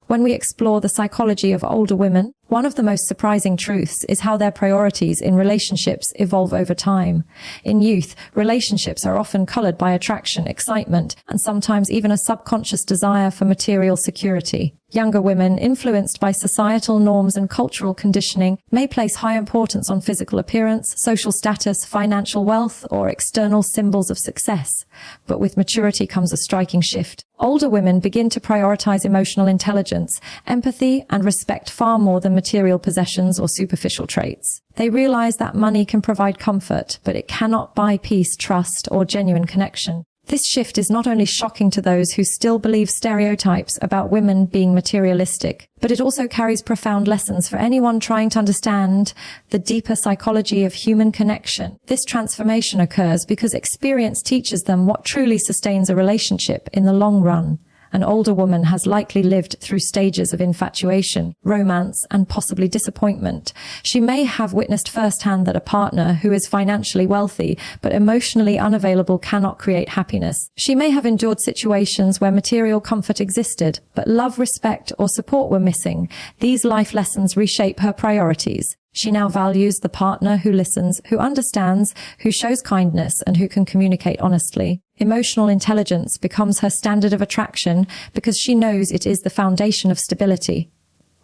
When we explore the psychology of older women, one of the most surprising truths is how their priorities in relationships evolve over time. In youth, relationships are often colored by attraction, excitement, and sometimes even a subconscious desire for material security. Younger women, influenced by societal norms and cultural conditioning, may place high importance on physical appearance, social status, financial wealth, or external symbols of success. But with maturity comes a striking shift. Older women begin to prioritize emotional intelligence, empathy, and respect far more than material possessions or superficial traits. They realize that money can provide comfort, but it cannot buy peace, trust, or genuine connection. This shift is not only shocking to those who still believe stereotypes about women being materialistic, but it also carries profound lessons for anyone trying to understand the deeper psychology of human connection. This transformation occurs because experience teaches them what truly sustains a relationship in the long run. An older woman has likely lived through stages of infatuation, romance, and possibly disappointment. She may have witnessed firsthand that a partner who is financially wealthy but emotionally unavailable cannot create happiness. She may have endured situations where material comfort existed, but love, respect, or support were missing. These life lessons reshape her priorities. She now values the partner who listens, who understands, who shows kindness, and who can communicate honestly. Emotional intelligence becomes her standard of attraction because she knows it is the foundation of stability.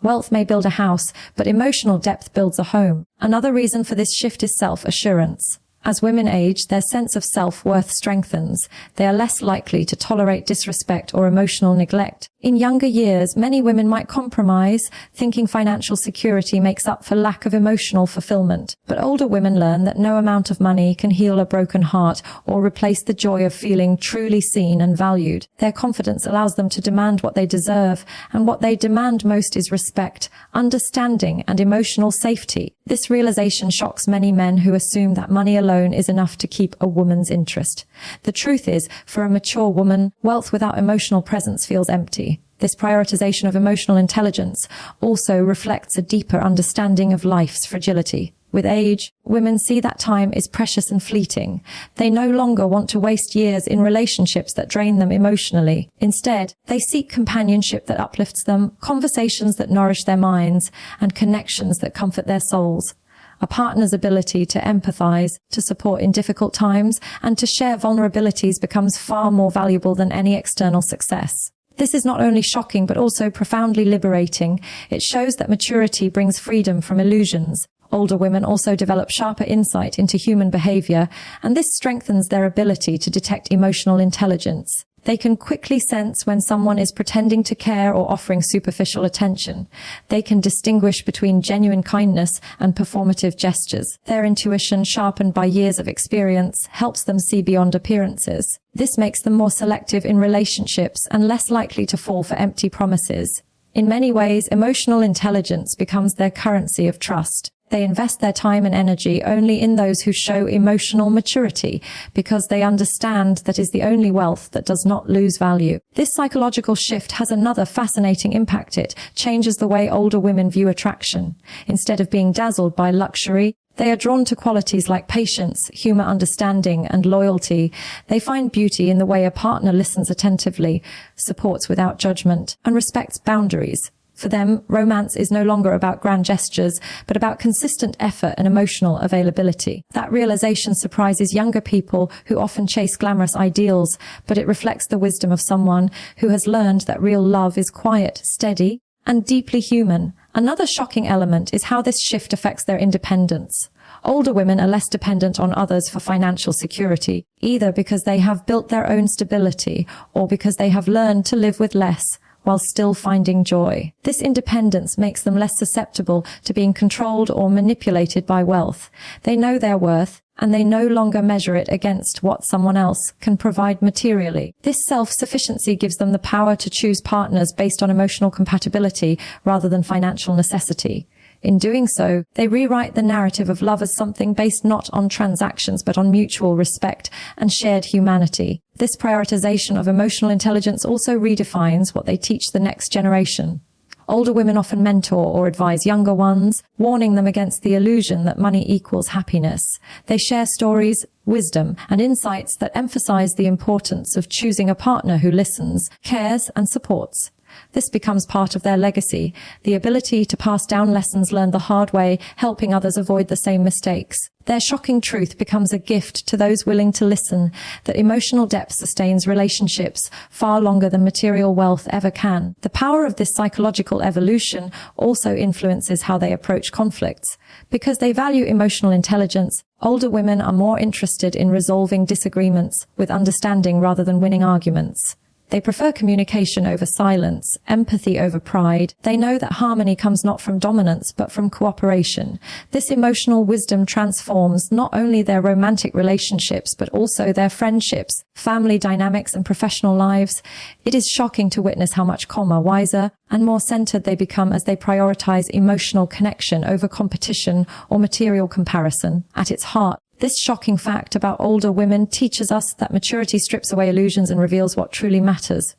Wealth may build a house, but emotional depth builds a home. Another reason for this shift is self-assurance. As women age, their sense of self-worth strengthens. They are less likely to tolerate disrespect or emotional neglect. In younger years, many women might compromise, thinking financial security makes up for lack of emotional fulfillment. But older women learn that no amount of money can heal a broken heart or replace the joy of feeling truly seen and valued. Their confidence allows them to demand what they deserve, and what they demand most is respect, understanding, and emotional safety. This realization shocks many men who assume that money alone is enough to keep a woman's interest. The truth is, for a mature woman, wealth without emotional presence feels empty. This prioritization of emotional intelligence also reflects a deeper understanding of life's fragility. With age, women see that time is precious and fleeting. They no longer want to waste years in relationships that drain them emotionally. Instead, they seek companionship that uplifts them, conversations that nourish their minds, and connections that comfort their souls. A partner's ability to empathize, to support in difficult times, and to share vulnerabilities becomes far more valuable than any external success. This is not only shocking but also profoundly liberating. It shows that maturity brings freedom from illusions. Older women also develop sharper insight into human behavior, and this strengthens their ability to detect emotional intelligence. They can quickly sense when someone is pretending to care or offering superficial attention. They can distinguish between genuine kindness and performative gestures. Their intuition, sharpened by years of experience, helps them see beyond appearances. This makes them more selective in relationships and less likely to fall for empty promises. In many ways, emotional intelligence becomes their currency of trust. They invest their time and energy only in those who show emotional maturity, because they understand that is the only wealth that does not lose value. This psychological shift has another fascinating impact. It changes the way older women view attraction. Instead of being dazzled by luxury, they are drawn to qualities like patience, humor, understanding, and loyalty. They find beauty in the way a partner listens attentively, supports without judgment, and respects boundaries. For them, romance is no longer about grand gestures, but about consistent effort and emotional availability. That realization surprises younger people who often chase glamorous ideals, but it reflects the wisdom of someone who has learned that real love is quiet, steady, and deeply human. Another shocking element is how this shift affects their independence. Older women are less dependent on others for financial security, either because they have built their own stability or because they have learned to live with less while still finding joy. This independence makes them less susceptible to being controlled or manipulated by wealth. They know their worth, and they no longer measure it against what someone else can provide materially. This self-sufficiency gives them the power to choose partners based on emotional compatibility rather than financial necessity. In doing so, they rewrite the narrative of love as something based not on transactions but on mutual respect and shared humanity. This prioritization of emotional intelligence also redefines what they teach the next generation. Older women often mentor or advise younger ones, warning them against the illusion that money equals happiness. They share stories, wisdom, and insights that emphasize the importance of choosing a partner who listens, cares, and supports. This becomes part of their legacy, the ability to pass down lessons learned the hard way, helping others avoid the same mistakes. Their shocking truth becomes a gift to those willing to listen, that emotional depth sustains relationships far longer than material wealth ever can. The power of this psychological evolution also influences how they approach conflicts. Because they value emotional intelligence, older women are more interested in resolving disagreements with understanding rather than winning arguments. They prefer communication over silence, empathy over pride. They know that harmony comes not from dominance, but from cooperation. This emotional wisdom transforms not only their romantic relationships, but also their friendships, family dynamics, and professional lives. It is shocking to witness how much calmer, wiser, and more centered they become as they prioritize emotional connection over competition or material comparison. At its heart, this shocking fact about older women teaches us that maturity strips away illusions and reveals what truly matters.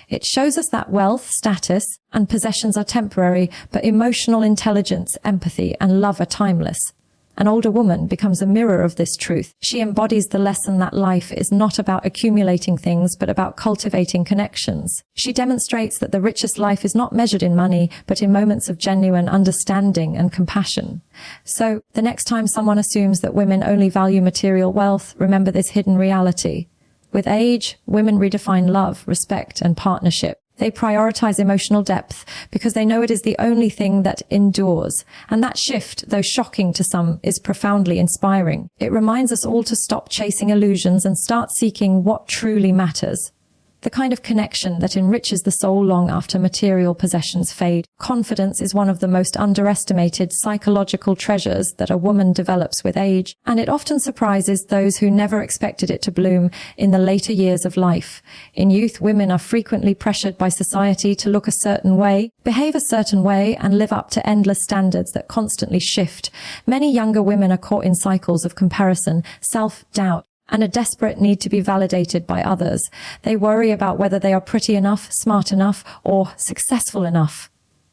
It shows us that wealth, status, and possessions are temporary, but emotional intelligence, empathy, and love are timeless. An older woman becomes a mirror of this truth. She embodies the lesson that life is not about accumulating things, but about cultivating connections. She demonstrates that the richest life is not measured in money, but in moments of genuine understanding and compassion. So, the next time someone assumes that women only value material wealth, remember this hidden reality. With age, women redefine love, respect, and partnership. They prioritize emotional depth because they know it is the only thing that endures. And that shift, though shocking to some, is profoundly inspiring. It reminds us all to stop chasing illusions and start seeking what truly matters. The kind of connection that enriches the soul long after material possessions fade. Confidence is one of the most underestimated psychological treasures that a woman develops with age, and it often surprises those who never expected it to bloom in the later years of life. In youth, women are frequently pressured by society to look a certain way, behave a certain way, and live up to endless standards that constantly shift. Many younger women are caught in cycles of comparison, self-doubt, and a desperate need to be validated by others. They worry about whether they are pretty enough, smart enough, or successful enough.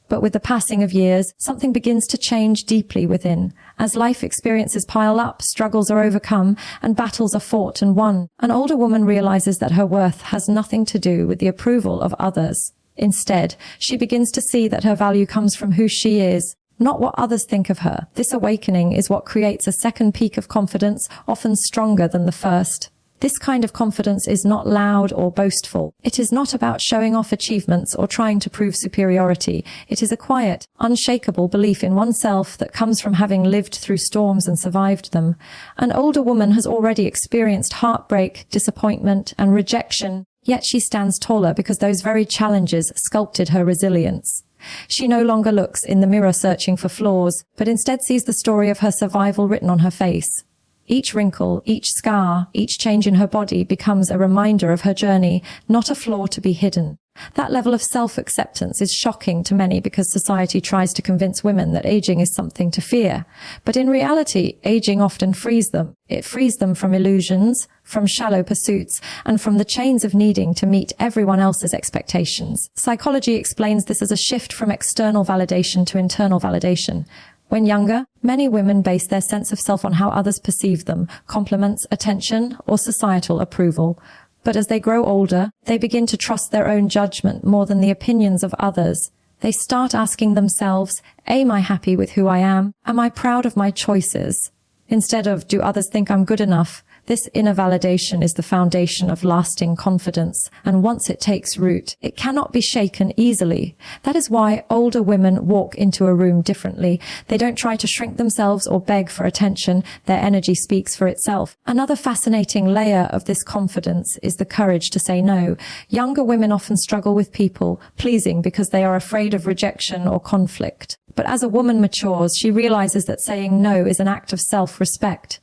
But with the passing of years, something begins to change deeply within. As life experiences pile up, struggles are overcome, and battles are fought and won, an older woman realizes that her worth has nothing to do with the approval of others. Instead, she begins to see that her value comes from who she is, not what others think of her. This awakening is what creates a second peak of confidence, often stronger than the first. This kind of confidence is not loud or boastful. It is not about showing off achievements or trying to prove superiority. It is a quiet, unshakable belief in oneself that comes from having lived through storms and survived them. An older woman has already experienced heartbreak, disappointment, and rejection, yet she stands taller because those very challenges sculpted her resilience. She no longer looks in the mirror searching for flaws, but instead sees the story of her survival written on her face. Each wrinkle, each scar, each change in her body becomes a reminder of her journey, not a flaw to be hidden. That level of self-acceptance is shocking to many because society tries to convince women that aging is something to fear. But in reality, aging often frees them. It frees them from illusions, from shallow pursuits, and from the chains of needing to meet everyone else's expectations. Psychology explains this as a shift from external validation to internal validation. When younger, many women base their sense of self on how others perceive them, compliments, attention, or societal approval. But as they grow older, they begin to trust their own judgment more than the opinions of others. They start asking themselves, am I happy with who I am? Am I proud of my choices? Instead of, do others think I'm good enough? This inner validation is the foundation of lasting confidence, and once it takes root, it cannot be shaken easily. That is why older women walk into a room differently. They don't try to shrink themselves or beg for attention. Their energy speaks for itself. Another fascinating layer of this confidence is the courage to say no. Younger women often struggle with people pleasing because they are afraid of rejection or conflict. But as a woman matures, she realizes that saying no is an act of self-respect.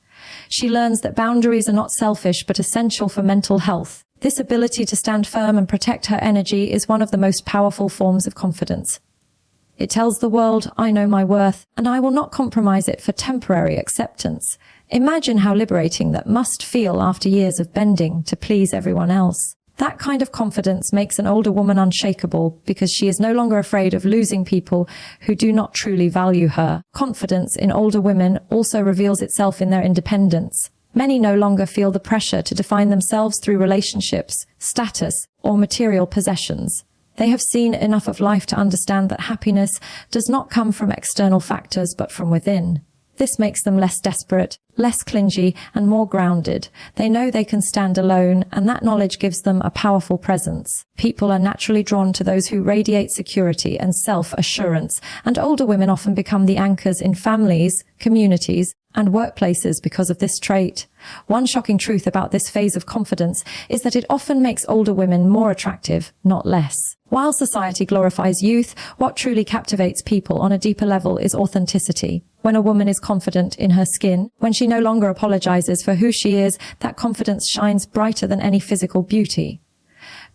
She learns that boundaries are not selfish but essential for mental health. This ability to stand firm and protect her energy is one of the most powerful forms of confidence. It tells the world, I know my worth, and I will not compromise it for temporary acceptance. Imagine how liberating that must feel after years of bending to please everyone else. That kind of confidence makes an older woman unshakable because she is no longer afraid of losing people who do not truly value her. Confidence in older women also reveals itself in their independence. Many no longer feel the pressure to define themselves through relationships, status, or material possessions. They have seen enough of life to understand that happiness does not come from external factors but from within. This makes them less desperate, less clingy, and more grounded. They know they can stand alone, and that knowledge gives them a powerful presence. People are naturally drawn to those who radiate security and self-assurance, and older women often become the anchors in families, communities, and workplaces because of this trait. One shocking truth about this phase of confidence is that it often makes older women more attractive, not less. While society glorifies youth, what truly captivates people on a deeper level is authenticity. When a woman is confident in her skin, when she no longer apologizes for who she is, that confidence shines brighter than any physical beauty.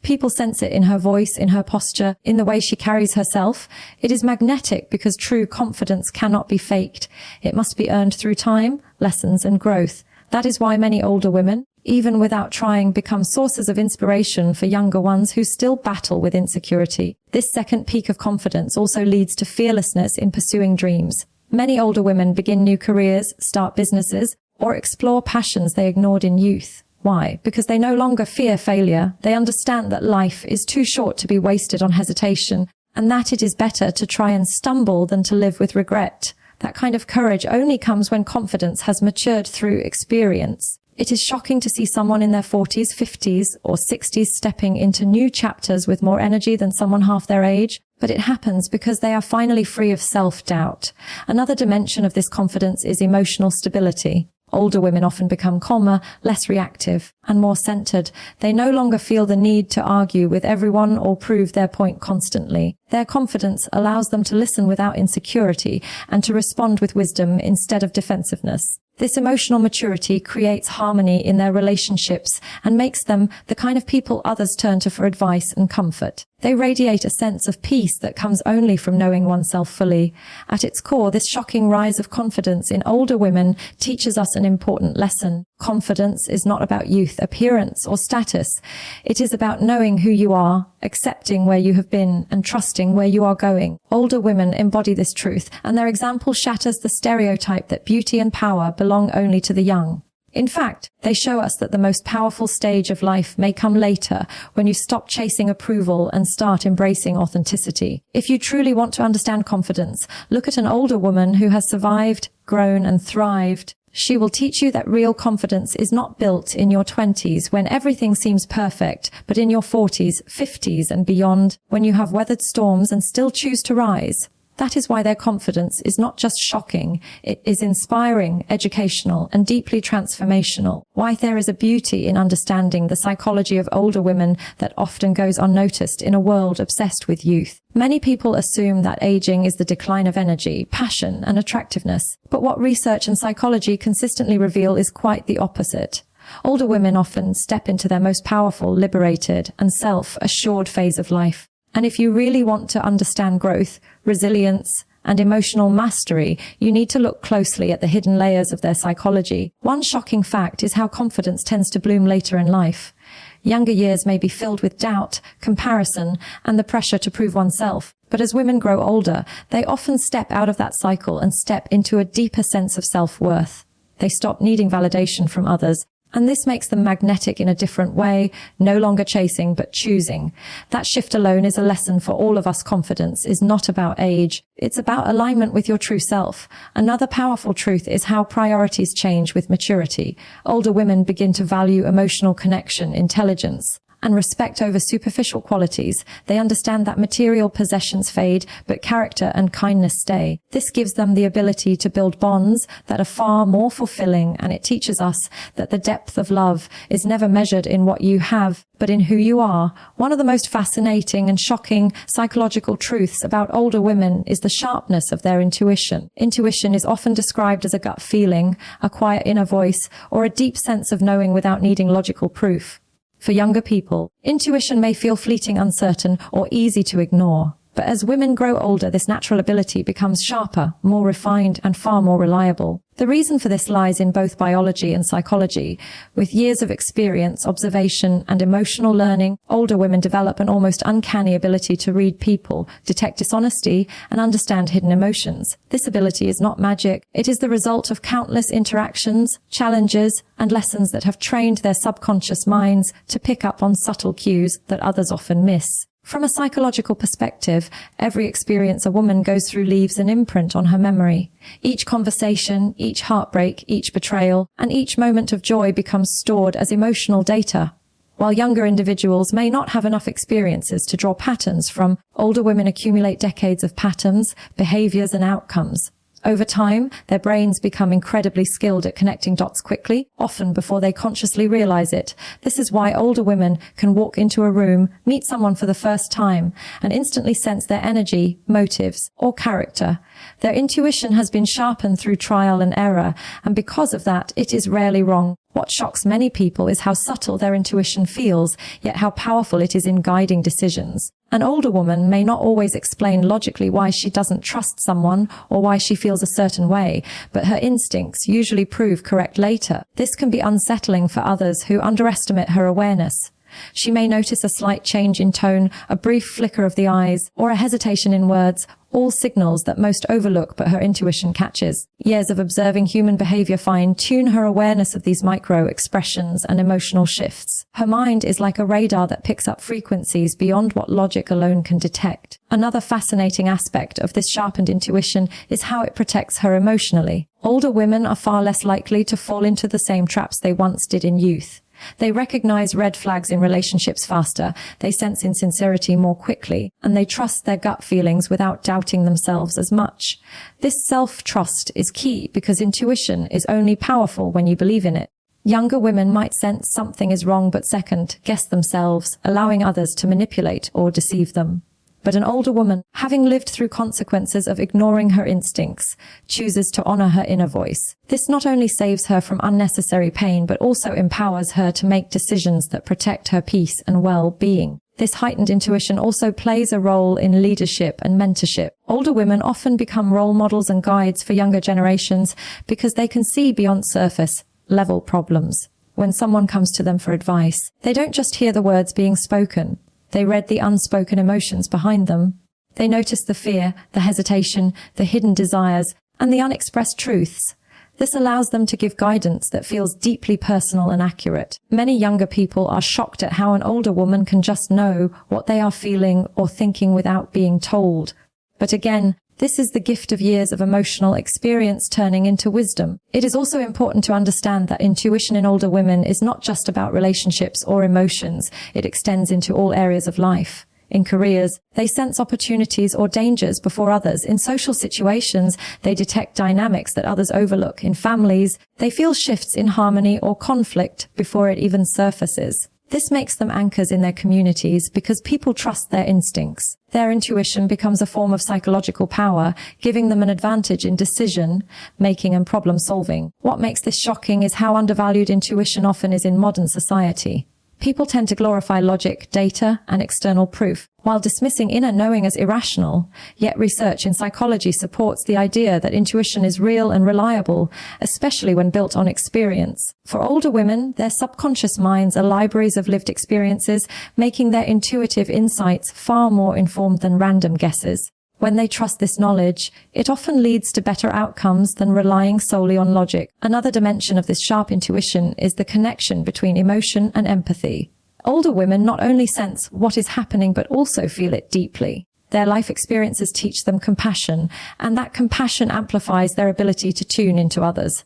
People sense it in her voice, in her posture, in the way she carries herself. It is magnetic because true confidence cannot be faked. It must be earned through time, lessons, and growth. That is why many older women, even without trying, become sources of inspiration for younger ones who still battle with insecurity. This second peak of confidence also leads to fearlessness in pursuing dreams. Many older women begin new careers, start businesses, or explore passions they ignored in youth. Why? Because they no longer fear failure. They understand that life is too short to be wasted on hesitation, and that it is better to try and stumble than to live with regret. That kind of courage only comes when confidence has matured through experience. It is shocking to see someone in their 40s, 50s, or 60s stepping into new chapters with more energy than someone half their age, but it happens because they are finally free of self-doubt. Another dimension of this confidence is emotional stability. Older women often become calmer, less reactive, and more centered. They no longer feel the need to argue with everyone or prove their point constantly. Their confidence allows them to listen without insecurity and to respond with wisdom instead of defensiveness. This emotional maturity creates harmony in their relationships and makes them the kind of people others turn to for advice and comfort. They radiate a sense of peace that comes only from knowing oneself fully. At its core, this shocking rise of confidence in older women teaches us an important lesson. Confidence is not about youth, appearance, or status. It is about knowing who you are, accepting where you have been, and trusting where you are going. Older women embody this truth, and their example shatters the stereotype that beauty and power belong only to the young. In fact, they show us that the most powerful stage of life may come later, when you stop chasing approval and start embracing authenticity. If you truly want to understand confidence, look at an older woman who has survived, grown, and thrived. She will teach you that real confidence is not built in your 20s when everything seems perfect, but in your 40s, 50s, and beyond, when you have weathered storms and still choose to rise. That is why their confidence is not just shocking, it is inspiring, educational, and deeply transformational. Why there is a beauty in understanding the psychology of older women that often goes unnoticed in a world obsessed with youth. Many people assume that aging is the decline of energy, passion, and attractiveness. But what research and psychology consistently reveal is quite the opposite. Older women often step into their most powerful, liberated, and self-assured phase of life. And if you really want to understand growth, resilience, and emotional mastery, you need to look closely at the hidden layers of their psychology. One shocking fact is how confidence tends to bloom later in life. Younger years may be filled with doubt, comparison, and the pressure to prove oneself. But as women grow older, they often step out of that cycle and step into a deeper sense of self-worth. They stop needing validation from others. And this makes them magnetic in a different way, no longer chasing but choosing. That shift alone is a lesson for all of us. Confidence is not about age. It's about alignment with your true self. Another powerful truth is how priorities change with maturity. Older women begin to value emotional connection, intelligence, and respect over superficial qualities. They understand that material possessions fade, but character and kindness stay. This gives them the ability to build bonds that are far more fulfilling, and it teaches us that the depth of love is never measured in what you have, but in who you are. One of the most fascinating and shocking psychological truths about older women is the sharpness of their intuition. Intuition is often described as a gut feeling, a quiet inner voice, or a deep sense of knowing without needing logical proof. For younger people, intuition may feel fleeting, uncertain, or easy to ignore. But as women grow older, this natural ability becomes sharper, more refined, and far more reliable. The reason for this lies in both biology and psychology. With years of experience, observation, and emotional learning, older women develop an almost uncanny ability to read people, detect dishonesty, and understand hidden emotions. This ability is not magic. It is the result of countless interactions, challenges, and lessons that have trained their subconscious minds to pick up on subtle cues that others often miss. From a psychological perspective, every experience a woman goes through leaves an imprint on her memory. Each conversation, each heartbreak, each betrayal, and each moment of joy becomes stored as emotional data. While younger individuals may not have enough experiences to draw patterns from, older women accumulate decades of patterns, behaviors, and outcomes. Over time, their brains become incredibly skilled at connecting dots quickly, often before they consciously realize it. This is why older women can walk into a room, meet someone for the first time, and instantly sense their energy, motives, or character. Their intuition has been sharpened through trial and error, and because of that, it is rarely wrong. What shocks many people is how subtle their intuition feels, yet how powerful it is in guiding decisions. An older woman may not always explain logically why she doesn't trust someone or why she feels a certain way, but her instincts usually prove correct later. This can be unsettling for others who underestimate her awareness. She may notice a slight change in tone, a brief flicker of the eyes, or a hesitation in words, all signals that most overlook but her intuition catches. Years of observing human behavior fine-tune her awareness of these micro-expressions and emotional shifts. Her mind is like a radar that picks up frequencies beyond what logic alone can detect. Another fascinating aspect of this sharpened intuition is how it protects her emotionally. Older women are far less likely to fall into the same traps they once did in youth. They recognize red flags in relationships faster, they sense insincerity more quickly, and they trust their gut feelings without doubting themselves as much. This self-trust is key because intuition is only powerful when you believe in it. Younger women might sense something is wrong but second-guess themselves, allowing others to manipulate or deceive them. But an older woman, having lived through consequences of ignoring her instincts, chooses to honor her inner voice. This not only saves her from unnecessary pain, but also empowers her to make decisions that protect her peace and well-being. This heightened intuition also plays a role in leadership and mentorship. Older women often become role models and guides for younger generations because they can see beyond surface-level problems. When someone comes to them for advice, they don't just hear the words being spoken. They read the unspoken emotions behind them. They notice the fear, the hesitation, the hidden desires, and the unexpressed truths. This allows them to give guidance that feels deeply personal and accurate. Many younger people are shocked at how an older woman can just know what they are feeling or thinking without being told. But again, this is the gift of years of emotional experience turning into wisdom. It is also important to understand that intuition in older women is not just about relationships or emotions. It extends into all areas of life. In careers, they sense opportunities or dangers before others. In social situations, they detect dynamics that others overlook. In families, they feel shifts in harmony or conflict before it even surfaces. This makes them anchors in their communities because people trust their instincts. Their intuition becomes a form of psychological power, giving them an advantage in decision-making and problem-solving. What makes this shocking is how undervalued intuition often is in modern society. People tend to glorify logic, data, and external proof, while dismissing inner knowing as irrational. Yet research in psychology supports the idea that intuition is real and reliable, especially when built on experience. For older women, their subconscious minds are libraries of lived experiences, making their intuitive insights far more informed than random guesses. When they trust this knowledge, it often leads to better outcomes than relying solely on logic. Another dimension of this sharp intuition is the connection between emotion and empathy. Older women not only sense what is happening but also feel it deeply. Their life experiences teach them compassion, and that compassion amplifies their ability to tune into others.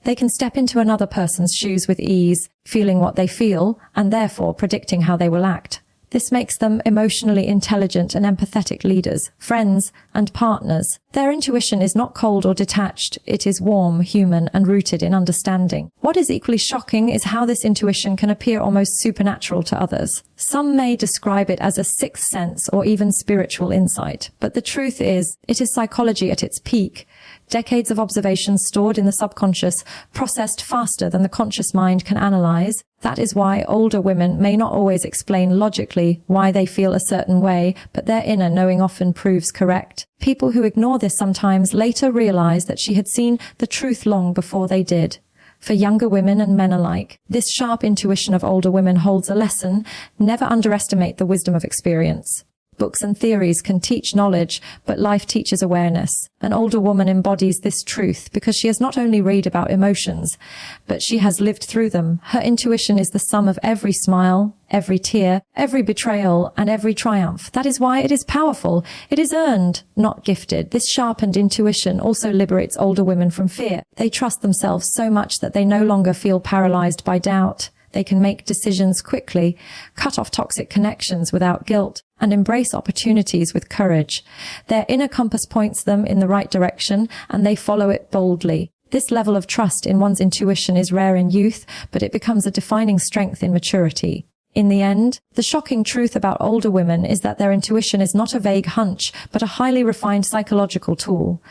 They can step into another person's shoes with ease, feeling what they feel, and therefore predicting how they will act. This makes them emotionally intelligent and empathetic leaders, friends, and partners. Their intuition is not cold or detached. It is warm, human, and rooted in understanding. What is equally shocking is how this intuition can appear almost supernatural to others. Some may describe it as a sixth sense or even spiritual insight, but the truth is, it is psychology at its peak. Decades of observations stored in the subconscious, processed faster than the conscious mind can analyze. That is why older women may not always explain logically why they feel a certain way, but their inner knowing often proves correct. People who ignore this sometimes later realize that she had seen the truth long before they did. For younger women and men alike, this sharp intuition of older women holds a lesson: never underestimate the wisdom of experience. Books and theories can teach knowledge, but life teaches awareness. An older woman embodies this truth because she has not only read about emotions, but she has lived through them. Her intuition is the sum of every smile, every tear, every betrayal, and every triumph. That is why it is powerful. It is earned, not gifted. This sharpened intuition also liberates older women from fear. They trust themselves so much that they no longer feel paralyzed by doubt. They can make decisions quickly, cut off toxic connections without guilt, and embrace opportunities with courage. Their inner compass points them in the right direction, and they follow it boldly. This level of trust in one's intuition is rare in youth, but it becomes a defining strength in maturity. In the end, the shocking truth about older women is that their intuition is not a vague hunch, but a highly refined psychological tool.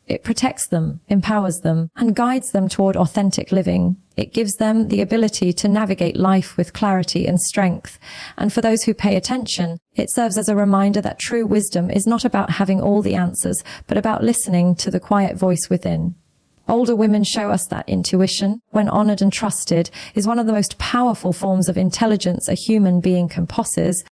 It protects them, empowers them, and guides them toward authentic living. It gives them the ability to navigate life with clarity and strength. And for those who pay attention, it serves as a reminder that true wisdom is not about having all the answers, but about listening to the quiet voice within. Older women show us that intuition, when honored and trusted, is one of the most powerful forms of intelligence a human being can possess.